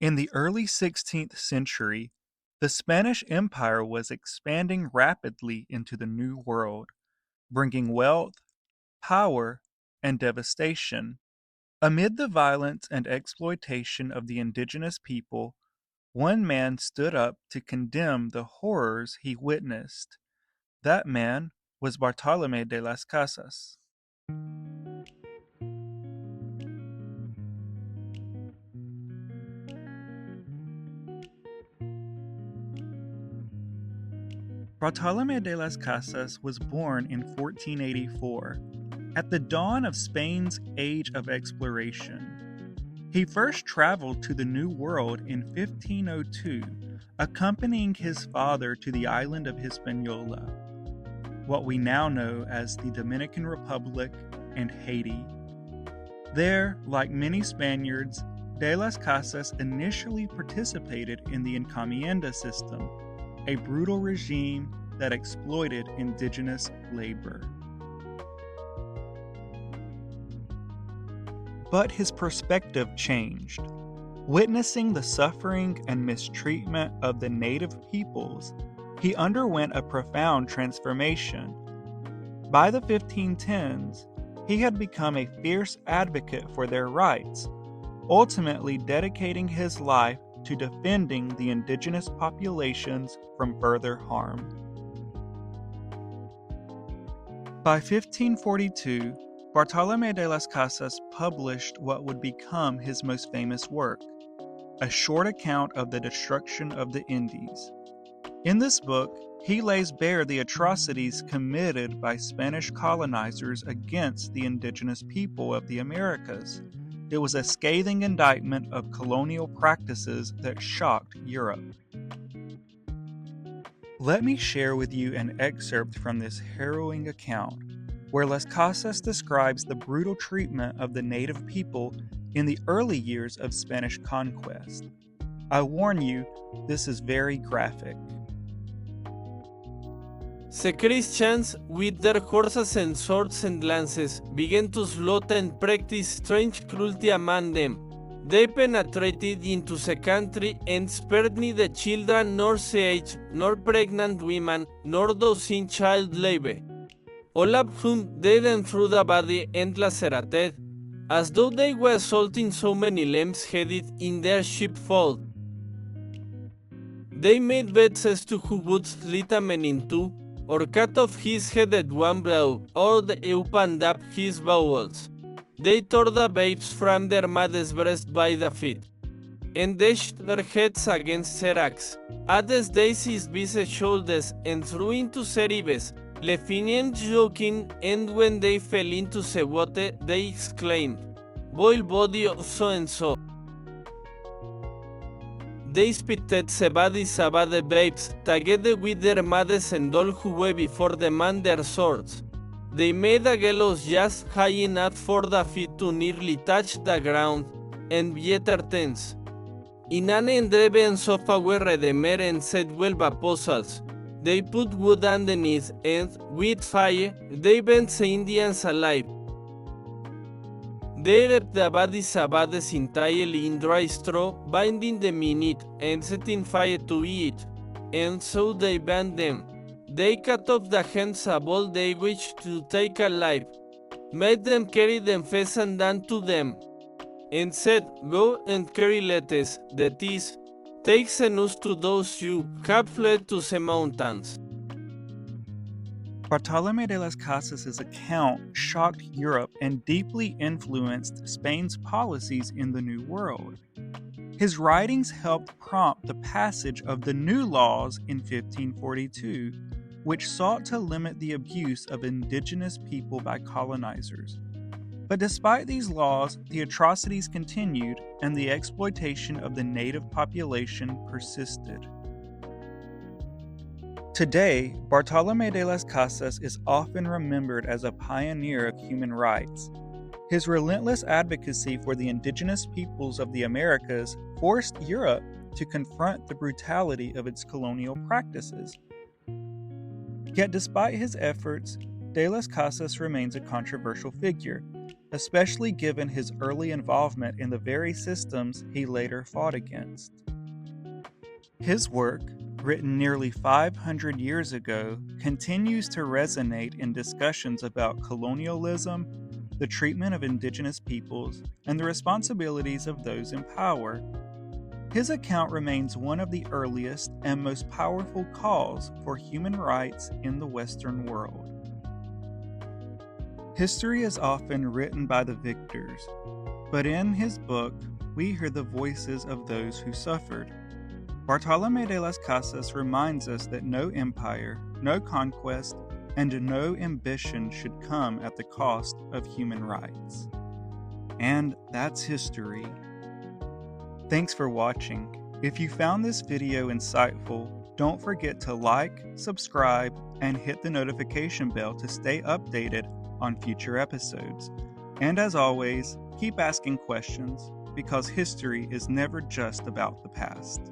In the early 16th century, the Spanish Empire was expanding rapidly into the New World, bringing wealth, power, and devastation. Amid the violence and exploitation of the indigenous people, one man stood up to condemn the horrors he witnessed. That man was Bartolome de las Casas. Bartolome de las Casas was born in 1484, at the dawn of Spain's age of exploration. He first traveled to the New World in 1502, accompanying his father to the island of Hispaniola, what we now know as the Dominican Republic and Haiti. There, like many Spaniards, de las Casas initially participated in the encomienda system, a brutal regime that exploited indigenous labor. But his perspective changed. Witnessing the suffering and mistreatment of the native peoples, he underwent a profound transformation. By the 1510s, he had become a fierce advocate for their rights, ultimately dedicating his life to defending the indigenous populations from further harm. By 1542, Bartolome de las Casas published what would become his most famous work, a short account of the destruction of the Indies. In this book, he lays bare the atrocities committed by Spanish colonizers against the indigenous people of the Americas. It was a scathing indictment of colonial practices that shocked Europe. Let me share with you an excerpt from this harrowing account, where Las Casas describes the brutal treatment of the native people in the early years of Spanish conquest. I warn you, this is very graphic. The Christians, with their horses and swords and lances, began to slaughter and practice strange cruelty among them. They penetrated into the country and spared neither children nor the aged, nor pregnant women, nor those in child labor. All of whom dead and through the body and lacerated, as though they were salting so many lambs headed in their sheepfold. They made beds as to who would slit a man in two, or cut off his head at one blow, or opened up his bowels. They tore the babes from their mother's breast by the feet, and dashed their heads against their axe. Others they seized by the shoulders and threw into their ribs, leaving joking, and when they fell into the water, they exclaimed, "Boil body of so-and-so." They spitted the bodies of the babes, together with their mothers and all who were before them on their swords. They made a gallows just high enough for the feet to nearly touch the ground, and better things. In an endeavor sofa were redeemer and set 12 apostles. They put wood underneath, and, with fire, they burnt the Indians alive. They wrapped the bodies of others entirely in dry straw, binding them in it, and setting fire to it. And so they burned them. They cut off the hands of all they wished to take alive, made them carry them fastened unto them, and said, "Go and carry letters, that is, take the news to those who have fled to the mountains." Bartolome de las Casas' account shocked Europe and deeply influenced Spain's policies in the New World. His writings helped prompt the passage of the New Laws in 1542, which sought to limit the abuse of indigenous people by colonizers. But despite these laws, the atrocities continued and the exploitation of the native population persisted. Today, Bartolome de las Casas is often remembered as a pioneer of human rights. His relentless advocacy for the indigenous peoples of the Americas forced Europe to confront the brutality of its colonial practices. Yet despite his efforts, de las Casas remains a controversial figure. especially given his early involvement in the very systems he later fought against. His work, written nearly 500 years ago, continues to resonate in discussions about colonialism, the treatment of indigenous peoples, and the responsibilities of those in power. His account remains one of the earliest and most powerful calls for human rights in the Western world. History is often written by the victors, but in his book, we hear the voices of those who suffered. Bartolome de las Casas reminds us that no empire, no conquest, and no ambition should come at the cost of human rights. And that's history. Thanks for watching. If you found this video insightful, don't forget to like, subscribe, and hit the notification bell to stay updated on future episodes. And as always, keep asking questions, because history is never just about the past.